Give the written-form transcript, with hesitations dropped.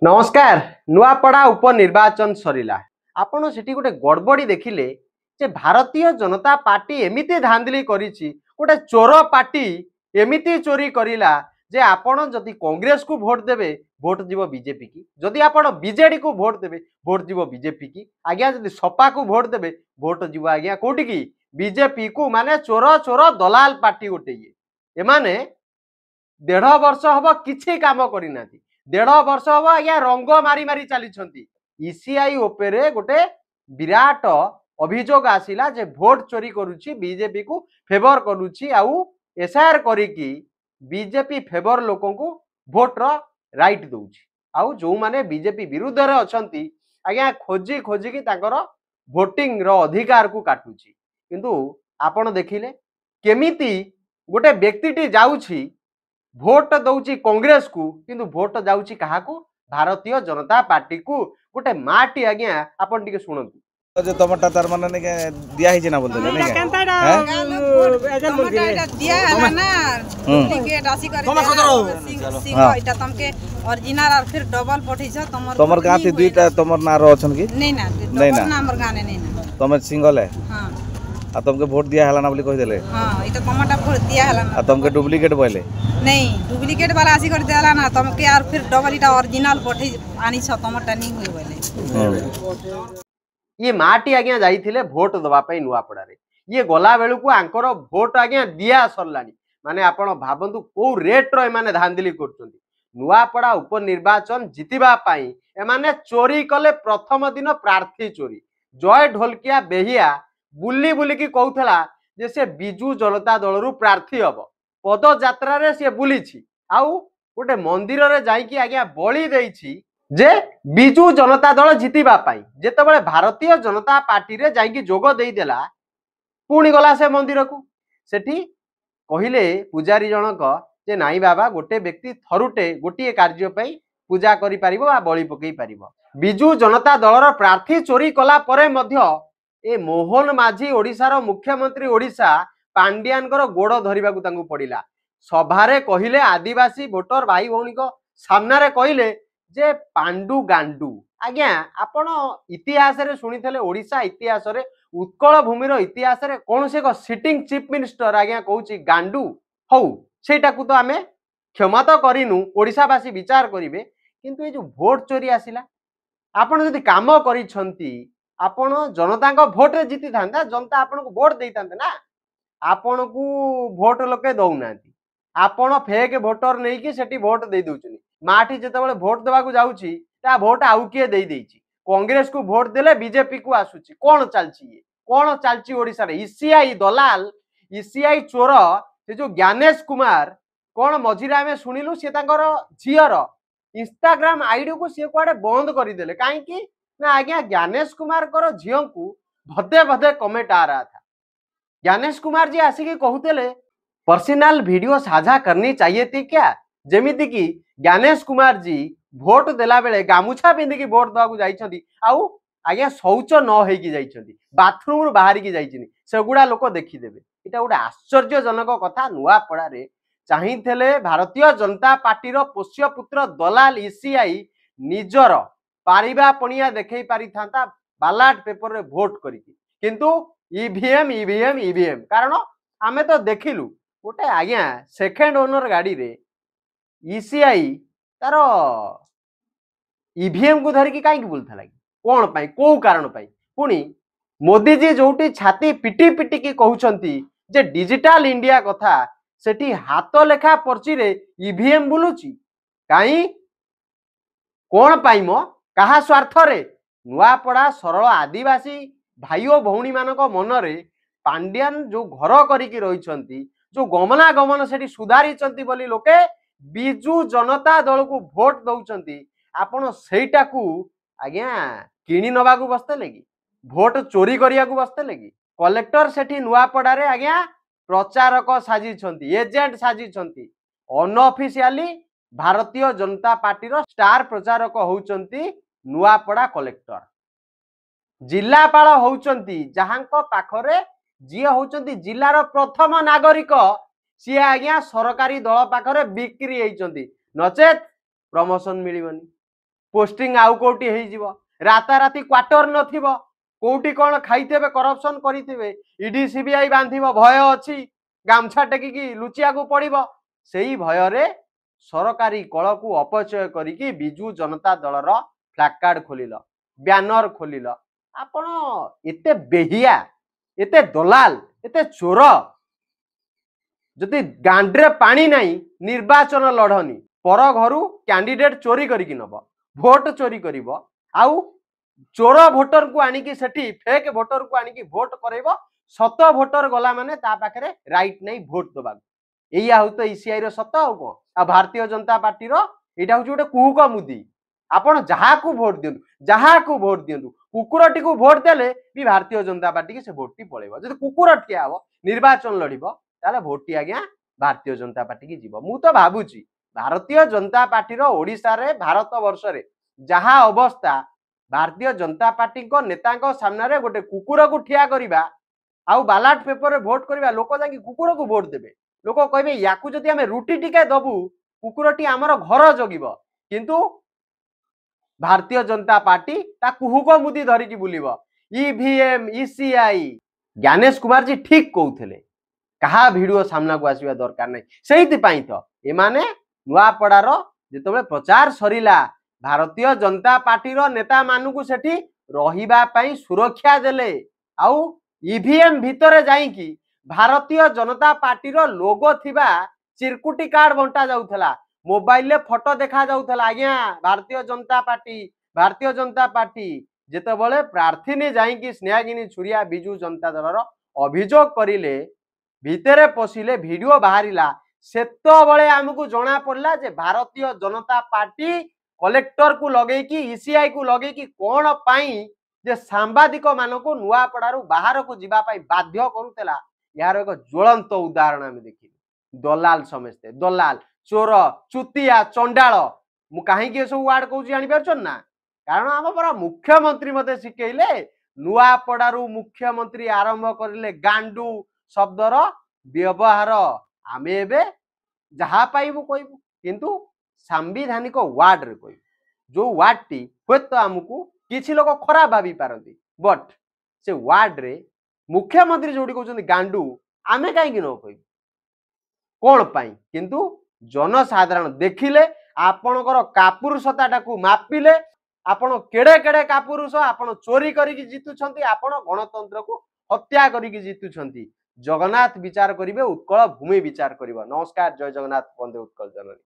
नमस्कार। नुआपड़ा उपनिर्वाचन सरिला आपण सेठी गोटे गड़बड़ी देखिले जे भारतीय जनता पार्टी एमिति धांधली करिछि गोटे चोर पार्टी एमिति चोरी करिला जे आपण जदि कांग्रेस को भोट देबे भोट जीव बीजेपी की जदि आपण बीजेडी को भोट देबे भोट जीव बीजेपी की आज्ञा जदि सपा को भोट देबे भोट जीव आज्ञा कोठी की बीजेपी को माने चोर चोर दलाल पार्टी गोटे ये एमाने 1.5 वर्ष हब किछि काम करिना 1.5 वर्ष हम आज्ञा रंग मारी मारी चली ईसीआई ओपेरे गोटे विराट अभियोग आसिला जे भोट चोरी करुच्ची बीजेपी को फेवर करुच्ची आउ एसआईआर करिकी बीजेपी फेवर लोकों को भोट रो राइट दउची आउ जो माने बीजेपी विरुद्ध रे अछंती आज्ञा खोजी खोजी की ताकर भोटिंग रो अधिकार को काटुची किंतु आपण देखिले केमिति गोटे व्यक्तिटी जाउची भोट दौची कांग्रेस को किंतु भोट जाउची कहा को भारतीय जनता पार्टी को गोटे माटी आज्ञा आपण टिके सुनंतु जे टमाटर तार माने ने दिया हिजे ना बोलते ने एजन बोल दिया है ना डुप्लीकेट आसी करे सिंह एटा तमके ओरिजिनल और फिर डबल पठै छ तमर गाती दुईटा तमर ना रो छन की नहीं ना हमर गाने नहीं ना तमे सिंगल है हां आ तुमके वोट दिया हला ना बोली कहि देले हां ई तो टमाटर वोट दिया हला ना आ तुमके डुप्लीकेट बोले नहीं डुप्लीकेट वाला आसी कर देला ना तुमके यार फिर डबल इटा ओरिजिनल पठै आनी छ टमाटर नहीं होय बोले ये माटी आज्ञा जाइथिले भोट दवा पई नुआपड़ा रे ये गला बेलू को आंकर भोट आज्ञा दिया सरलानी माने आपण भाबंतु को रेट रो माने धांदली करचंती नुआपड़ा उपनिर्वाचन जितिबा पई ए माने चोरी कले प्रथम दिन प्रार्थी चोरी जय ढोलकिया बेहिया बुली बुली की कहूला जे से बिजू जनता दल रु प्रार्थी हब पद यात्रा रे से बुली आउ गोटे मंदिर रे जाइकी आज्ञा बलि देइछि जे बिजू जनता दल जितिबा पाई जेतेबेले भारतीय जनता पार्टी रे जाइकी जोग देई देला पुणी गला से मंदिर को सेठी कहिले पुजारी जनक जे नाई बाबा गोटे व्यक्ति थरुटे गोटे कार्य पई पूजा करि परिबो आ बलि पकई परिबो बिजू जनता दल रो प्रार्थी चोरी कला परे मध्य ए मोहन माझी ओडिशार मुख्यमंत्री ओडिशा पांड्यान गोड़ धरिबा को तांगु पड़िला सभारे कहिले आदिवासी वोटर भाई भौणी को सामना रे कहिले जे पांडु गांडू आज्ञा आपण इतिहास रे सुनिथले ओडिशा इतिहास रे उत्कल भूमिर इतिहास रे कोन से को सिटिंग चीफ मिनिस्टर आज्ञा कहूची गांडू हौ सेटा को तो आमे क्षमा तो करिनु ओडिशावासी विचार करिवे किंतु ए जो भोट चोरी आसिला आपण जदि काम करिसंती आपण जनता को भोट रे जीति थांता जनता आपण को भोट देई थांते ना आपण को भोट लोके दउना आपण फेक वोटर नहीं कि सेठी भोट दे दउचनी माठी जेतेबेले भोट देबा को जाउची ता भोट आउ के देई देइची कांग्रेस को भोट देले बीजेपी को आसुची कोन चालची ओडिसा रे ईसीआई दलाल ईसीआई चोर से जो ज्ञानेश कुमार कोन मझिरे आमे सुनिलु से तांकर झियर इंस्टाग्राम आईडी को से कुआडे बंद करि देले काहे कि ना आज्ञा ज्ञानेश कुमार कर झियो को भदे भदे कमेंट आ रहा था ज्ञानेश कुमार जी आसिकी कहूतेले पर्सनल वीडियो साझा करनी चाहिए थी क्या जेमिति कि ज्ञानेश कुमार जी भोट देला बेले गामुछा पिंधिकी भोट दवा जाइछंती आउ आज्ञा शौच न होइकी जाइछंती बाथरूम रु बाहर की जाइछनी सेगुडा लोक देखि देबे एटा गोटे आश्चर्यजनक कथा नुआपड़ा रे चाहिथिले भारतीय जनता पार्टी रो पोष्य पुत्र दलाल ईसीआई निजर पारिबा पणिया देखै पारि थांता बैलेट पेपर रे भोट करिकी किंतु ईवीएम कारण आमे तो देखिलु गोटे आज्ञा सेकेंड ओनर गाड़ी रे ईसीआई तार ईवीएम को धरिकी काई बुलथा लगी कोन पाई को कारण पाई पुनी मोदी जी जोटी छाती पिटी पिटी की कहउछंती जे डिजिटल इंडिया कथा सेठी हाथ लेखा पर्ची रे ईवीएम बुलुची काई कोन पाई मो कहा स्वार्थ रे नुआपड़ा सरल आदिवासी भाई और भौणी मानक मनरे पांड्यान जो घर करिकी रहिछंती जो गमनागमन सेठी सुधारी बोली लोके बिजू जनता दल को भोट दउचंती आपण सेटा को आज्ञा किणी नबा को बसते लगी भोट चोरी करिया को बसते लगी कलेक्टर सेठी नुआपड़ा रे आज्ञा प्रचारक साजिछंती agent साजिछंती unofficially Bharatiya Janata party रो स्टार प्रचारक होउचंती नुआपड़ा कलेक्टर जिलापाल होउचंती जहांको पाखरे जी होउचंती जिलार प्रथम नागरिक सी आज्ञा सरकारी दल पाखरे बिक्री होइचंती नचेत प्रमोशन मिलिबनी पोस्टिंग आउ कोटी हेई जीवो राताराती क्वार्टर नथिबो कोटी कोन खाइतेबे करप्शन करितेबे ईडी सीबीआई बांधिबो भय अछि गामछा टेकी की लुचिया को पड़िबो सेही भय रे सरकारी कल को अपचय करिकी बिजू जनता दलर फ्लैकार्ड खोलिल ब्यानर खोलिल आपण एते बेहिया एते दलाल एते चोर जदि गांड्रे पानी नहीं निर्वाचन लड़नी पर घरु कैंडिडेट चोरी करिकी नब भोट चोरी करिवो आउ चोर भोटर को आनिकी सेठी फेक भोटर को आनिकी भोट करैबो सत भोटर गला माने ता पाखरे राइट नहीं भोट दबा एया हो तो ईसीआई रो सत हो को आ भारतीय जनता पार्टी रो एटा हो जोटे कुहुक मुदी आपण जहा को भोट दियंतु कुकुरटी को भोट देले भी भारतीय जनता पार्टी के से भोटटी पळेबो जदि कुकुर ठिया हो निर्वाचन लड़िबो ताले भोटटी आज्ञा भारतीय जनता पार्टी की जीव मु तो भाबुची भारतीय जनता पार्टी रो ओडिसा रे भारत वर्ष रे जहा अवस्था भारतीय जनता पार्टी को नेता को सामने रे गोटे कुकुर को ठिया करिबा आउ बैलेट पेपर रे भोट करिबा लोक जाकी कुकुर को भोट देबे लोक कहबे याकू जदि हमें रुटी टिके दबु कुकुरटी हमर घर जगिबो किंतु भारतीय जनता पार्टी ता कुहुक मुदी धरी की बुलिबो ईवीएम ईसीआई ज्ञानेश कुमार जी ठीक कहउथले कहा वीडियो सामना को आसीबा दरकार नै सेहिति पई तो ए माने नुआपड़ार जेतबे प्रचार सरिला भारतीय जनता पार्टी रो नेता मानु को सेठी रहिबा पई सुरक्षा देले आउ ईवीएम भितरे जाई की भारतीय जनता पार्टी रो लोगो थिबा चिरकुटी कार्ड बंटा जाउथला मोबाइल ले फोटो देखा जाउथला आज्ञा भारतीय जनता पार्टी जेतेबेले प्रार्थी ने जाई की स्नेहागिनी छुरिया बिजू जनता दल रो अभियोग करिले भितरे पशिले वीडियो बाहरिला सेतो बळे हमकु जणा पड़ला जे भारतीय जनता पार्टी कलेक्टर को लगे की ईसीआई को लगे की कोन पाई जे सांबादिक मानको नुआपड़ारू बाहर को जीवा पाई बाध्य करूतला यार एक ज्वलंत उदाहरण हम देखि दलाल समस्ते दलाल चोर चुतिया चंडाल मु काहे के सब वार्ड कहूची जानि परछन ना कारण हम पर मुख्यमंत्री मते सिकेइले नुआपड़ारू मुख्यमंत्री आरंभ करिले गांडू शब्दर व्यवहार आमे एबे जहा पाइबु कहबु किंतु संविधानिक वार्ड रे कहबु जो वार्ड टी होत हमकु किछि लोक खराब भाबी पारंती बट से वार्ड रे मुख्यमंत्री जोडी कहउछन गांडू आमे काहे कि न कहबु कोन पाई किंतु जनसाधारण देखिले आपणकर कापुरुषताटा को मापिले आपण केड़े केड़े कापुरुष आपण चोरी करिकि जितुछंती आपण गणतंत्र को हत्या करिकि जितुछंती जगन्नाथ विचार करिवे उत्कल भूमि विचार करिवो नमस्कार जय जगन्नाथ वंदे उत्कल जननी।